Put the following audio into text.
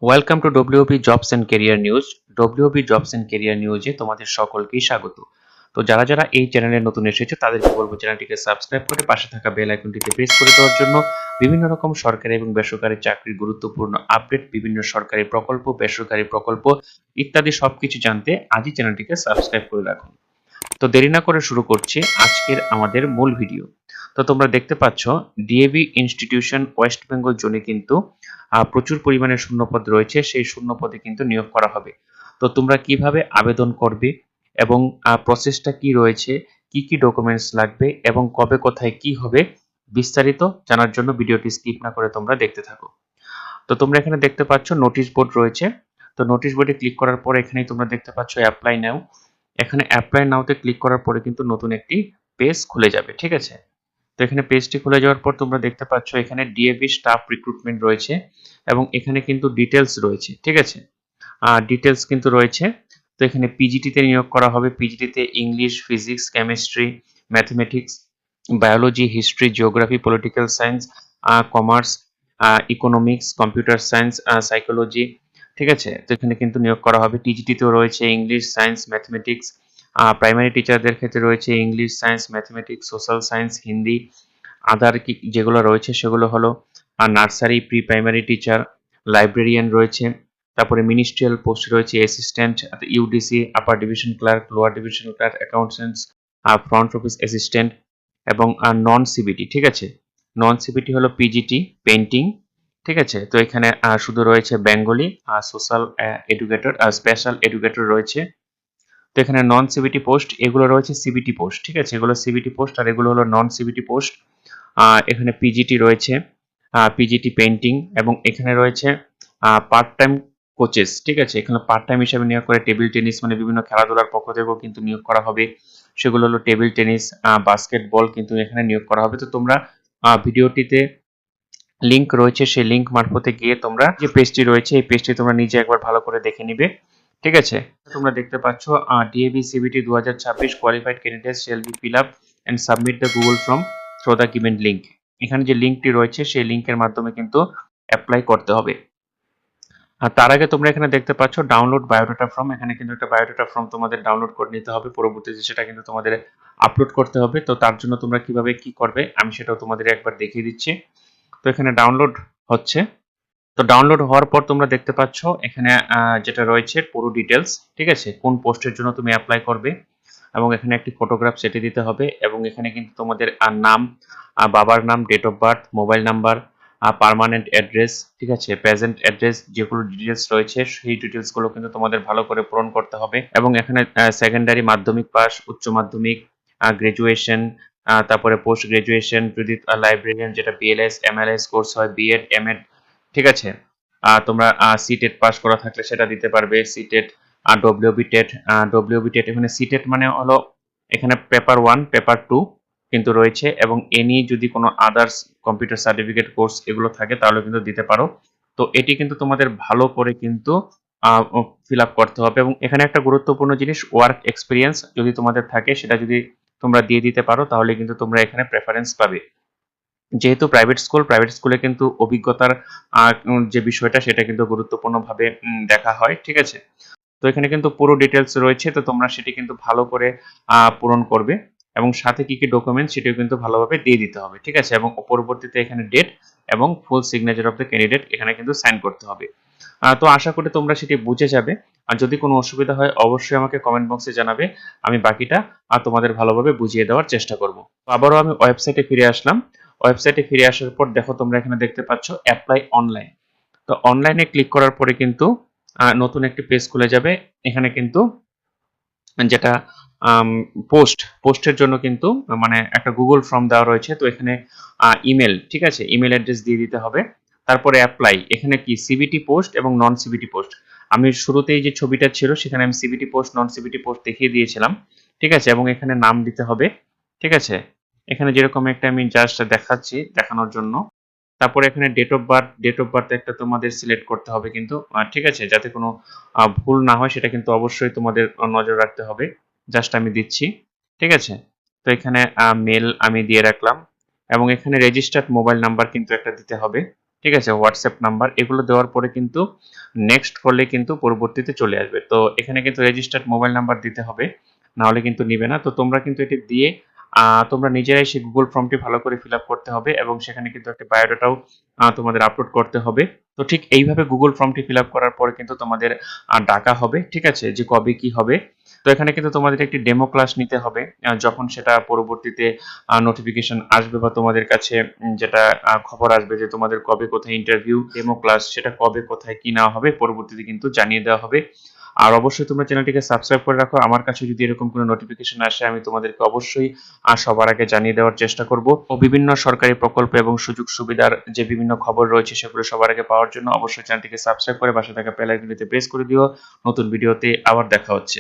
Welcome to WP jobs and career news. WP jobs and career নিউজে তোমাদের সকলকেই স্বাগত। তো যারা যারা এই চ্যানেলে নতুন এসেছো তাদেরকে বলবো চ্যানেলটিকে সাবস্ক্রাইব করে পাশে থাকা বেল আইকনটিতে প্রেস করে দেওয়ার জন্য বিভিন্ন রকম সরকারি এবং বেসরকারি চাকরির গুরুত্বপূর্ণ আপডেট, বিভিন্ন সরকারি প্রকল্প, বেসরকারি প্রকল্প ইত্যাদি সবকিছু জানতে আজই চ্যানেলটিকে সাবস্ক্রাইব করে রাখুন। তো দেরি না করে শুরু করছি আজকের আমাদের মূল ভিডিও। তো তোমরা দেখতে পাচ্ছ ডিএভি ইনস্টিটিউশন ওয়েস্ট বেঙ্গল জোনে কিন্তু প্রচুর পরিমাণে শূন্যপদ রয়েছে, সেই শূন্যপদে কিন্তু নিয়োগ করা হবে। তো তোমরা কিভাবে আবেদন করবে এবং প্রসেসটা কি রয়েছে, কি কি ডকুমেন্টস লাগবে এবং কবে কোথায় কি হবে, বিস্তারিত জানার জন্য ভিডিওটি স্কিপ না করে তোমরা দেখতে থাকো। তো তোমরা এখানে দেখতে পাচ্ছ নোটিশ বোর্ড রয়েছে। তো নোটিশ বোর্ডে ক্লিক করার পর এখানেই তোমরা দেখতে পাচ্ছ অ্যাপ্লাই নাও। এখানে অ্যাপ্লাই নাওতে ক্লিক করার পরে কিন্তু নতুন একটি পেজ খুলে যাবে, ঠিক আছে। তো এখানে পেজটি খুলে যাওয়ার পর তোমরা দেখতে পাচ্ছ এখানে ডিএভি স্টাফ রিক্রুটমেন্ট রয়েছে এবং এখানে কিন্তু ডিটেলস রয়েছে, ঠিক আছে। ডিটেলস কিন্তু রয়েছে। তো এখানে পিজিটিতে নিয়োগ করা হবে। পিজিটিতে English, physics, chemistry, mathematics, biology, history, geography, political science, commerce, economics, computer science, psychology, ঠিক আছে। তো এখানে কিন্তু নিয়োগ করা হবে। টিজিটিতেও রয়েছে ইংলিশ, সায়েন্স, ম্যাথমেটিক্স। প্রাইমারি টিচারদের ক্ষেত্রে রয়েছে English, science, mathematics, social science, Hindi. Other যেগুলো রয়েছে সেগুলো হলো nursery, pre primary teacher, librarian রয়েছে। তারপরে মিনিস্ট্রিয়াল পোস্ট রয়েছে assistant, UDC, upper division clerk, lower division clerk, accountants, front office assistant এবং নন সিবিটি, ঠিক আছে। নন সিবিটি হলো পিজিটি, পেন্টিং, ঠিক আছে। তো এখানে শুধু রয়েছে Bengali, social educator, special educator রয়েছে। তো এখানে নন সিবিটি পোস্ট, এগুলো রয়েছে সিবিটি পোস্ট, ঠিক আছে। এগুলো সিবিটি পোস্ট আর এগুলো হলো নন সিবিটি পোস্ট। এখানে পিজিটি রয়েছে, পিজিটি পেন্টিং, এবং এখানে রয়েছে পার্ট টাইম কোচেস, ঠিক আছে। এখানে পার্ট টাইম হিসেবে নিয়োগ করে টেবিল টেনিস, মানে বিভিন্ন খেলাধুলার পক্ষ থেকেও কিন্তু নিয়োগ করা হবে। সেগুলো হলো টেবিল টেনিস, বাস্কেটবল কিন্তু এখানে নিয়োগ করা হবে। তো তোমরা ভিডিওটিতে লিংক রয়েছে, সেই লিংক মারফতে গিয়ে তোমরা যে পেজটি রয়েছে এই পেজটি তোমরা নিজে একবার ভালো করে দেখে নিবে, ঠিক আছে। তোমরা দেখতে পাচ্ছ DAB CBT 2026 qualified candidates shall be fill up and submit the Google form through the given link. এখানে যে লিংকটি রয়েছে সেই লিংকের মাধ্যমে কিন্তু অ্যাপ্লাই করতে হবে। আর তার আগে তোমরা এখানে দেখতে পাচ্ছ ডাউনলোড বায়োডাটা ফর্ম। এখানে কিন্তু একটা বায়োডাটা ফর্ম তোমাদের ডাউনলোড করে নিতে হবে, পরবর্তীতে সেটা কিন্তু তোমাদের আপলোড করতে হবে। তো তার জন্য তোমরা কিভাবে কি করবে আমি সেটাও তোমাদের একবার দেখিয়ে দিচ্ছি। তো এখানে ডাউনলোড হচ্ছে। তো ডাউনলোড হওয়ার পর তোমরা দেখতে পাচ্ছ এখানে যেটা রয়েছে পুরো ডিটেলস, ঠিক আছে, কোন পোস্টের জন্য তুমি অ্যাপ্লাই করবে এবং এখানে একটি ফটোগ্রাফ সেটে দিতে হবে এবং এখানে কিন্তু তোমাদের নাম, বাবার নাম, date of birth, mobile number, permanent address, ঠিক আছে, প্রেজেন্ট অ্যাড্রেস, যেগুলো ডিটেলস রয়েছে সেই ডিটেলসগুলো কিন্তু তোমাদের ভালো করে পূরণ করতে হবে। এবং এখানে সেকেন্ডারি, মাধ্যমিক পাস, উচ্চ মাধ্যমিক, গ্রাজুয়েশন, তারপরে পোস্ট গ্রাজুয়েশন, যদি লাইব্রেরিয়ান যেটা বিএলএস এমএলএস কোর্স হয়, বিএড এমএড, ঠিক আছে। তোমরা সিটেট পাস করা থাকলে সেটা দিতে পারবে, CTET, WB TET. WB TET এখানে সিটেট মানে হলো এখানে পেপার 1, পেপার 2 কিন্তু রয়েছে, এবং এনি যদি কোনো আদার্স কম্পিউটার সার্টিফিকেট কোর্স এগুলো থাকে তাহলে কিন্তু দিতে পারো। তো এটি কিন্তু তোমাদের ভালো করে কিন্তু ফিল আপ করতে হবে। এবং এখানে একটা গুরুত্বপূর্ণ জিনিস, ওয়ার্ক এক্সপিরিয়েন্স যদি তোমাদের থাকে সেটা যদি তোমরা দিয়ে দিতে পারো তাহলে কিন্তু তোমরা এখানে প্রেফারেন্স পাবে। যেহেতু প্রাইভেট স্কুলে কিন্তু অভিজ্ঞতার যে বিষয়টা সেটা কিন্তু গুরুত্বপূর্ণভাবে দেখা হয়, ঠিক আছে। তো এখানে কিন্তু পুরো ডিটেলস রয়েছে, তো তোমরা সেটি কিন্তু ভালো করে পূরণ করবে এবং সাথে কি কি ডকুমেন্ট সেটিও কিন্তু ভালোভাবে দিয়ে দিতে হবে, ঠিক আছে। এবং পরবর্তীতে এখানে ডেট এবং full signature of the candidate এখানে কিন্তু সাইন করতে হবে। তো আশা করি তোমরা সেটি বুঝে যাবে। আর যদি কোনো অসুবিধা হয় অবশ্যই আমাকে কমেন্ট বক্সে জানাবে, আমি বাকিটা তোমাদের ভালোভাবে বুঝিয়ে দেওয়ার চেষ্টা করব। আবারও আমি ওয়েবসাইটে ফিরে আসলাম। ওয়েবসাইটে ফিরে আসার পর দেখো তোমরা এখানে দেখতে পাচ্ছ অ্যাপ্লাই অনলাইন। তো অনলাইনে ক্লিক করার পরে কিন্তু নতুন একটি পেজ খুলে যাবে। এখানে কিন্তু যেটা পোস্টের জন্য কিন্তু মানে একটা গুগল ফর্ম দেওয়া রয়েছে। তো এখানে ইমেল, ঠিক আছে, ইমেল অ্যাড্রেস দিয়ে দিতে হবে। তারপরে অ্যাপ্লাই, এখানে কি সিবিটি পোস্ট এবং নন সিবিটি পোস্ট। আমি শুরুতেই যে ছবিটা ছিল সেখানে আমি সিবিটি পোস্ট নন সিবিটি পোস্ট দেখিয়ে দিয়েছিলাম, ঠিক আছে। এবং এখানে নাম দিতে হবে, ঠিক আছে। এখানে যেরকম একটা আমি জাস্ট দেখাচ্ছি দেখানোর জন্য। তারপরে এখানে ডেট অফ বার্থ একটা তোমাদের সিলেক্ট করতে হবে কিন্তু, ঠিক আছে, যাতে কোনো ভুল না হয় সেটা কিন্তু অবশ্যই তোমাদের নজর রাখতে হবে। জাস্ট আমি দিচ্ছি, ঠিক আছে। তো এখানে মেল আমি দিয়ে রাখলাম এবং এখানে রেজিস্টার্ড মোবাইল নাম্বার কিন্তু একটা দিতে হবে। ঠিক আছে, হোয়াটসঅ্যাপ নাম্বার এগুলো দেওয়ার পরে কিন্তু নেক্সট করলে কিন্তু পরবর্তীতে চলে আসবে। তো এখানে কিন্তু রেজিস্টার্ড মোবাইল নাম্বার দিতে হবে, না হলে কিন্তু নিবে না। তো তোমরা কিন্তু এটি দিয়ে তোমরা নিজেরাই সেই গুগল ফর্মটি ভালো করে ফিল আপ করতে হবে এবং সেখানে কিন্তু একটা বায়োডাটাও তোমাদের আপলোড করতে হবে। তো ঠিক এইভাবে গুগল ফর্মটি ফিল আপ করার পরে কিন্তু তোমাদের ডাকা হবে, ঠিক আছে, যে কবে কি হবে। তো এখানে কিন্তু তোমাদের একটি ডেমো ক্লাস নিতে হবে, যখন সেটা পরবর্তীতে নোটিফিকেশন আসবে বা তোমাদের কাছে যেটা খবর আসবে যে তোমাদের কবে কোথায় ইন্টারভিউ ডেমো ক্লাস, সেটা কবে কোথায় কি নেওয়া হবে পরবর্তীতে কিন্তু জানিয়ে দেওয়া হবে। আর অবশ্যই তোমরা চ্যানেলটিকে সাবস্ক্রাইব করে রাখো। আমার কাছে যদি এরকম কোনো নোটিফিকেশন আসে আমি তোমাদেরকে অবশ্যই সবার আগে জানিয়ে দেওয়ার চেষ্টা করব। ও বিভিন্ন সরকারি প্রকল্প এবং সুযোগ সুবিধার যে বিভিন্ন খবর রয়েছে সেগুলো সবার আগে পাওয়ার জন্য অবশ্যই চ্যানেলটিকে সাবস্ক্রাইব করে পাশে থাকা বেল আইকনটিতে প্রেস করে দিও। নতুন ভিডিওতে আবার দেখা হচ্ছে।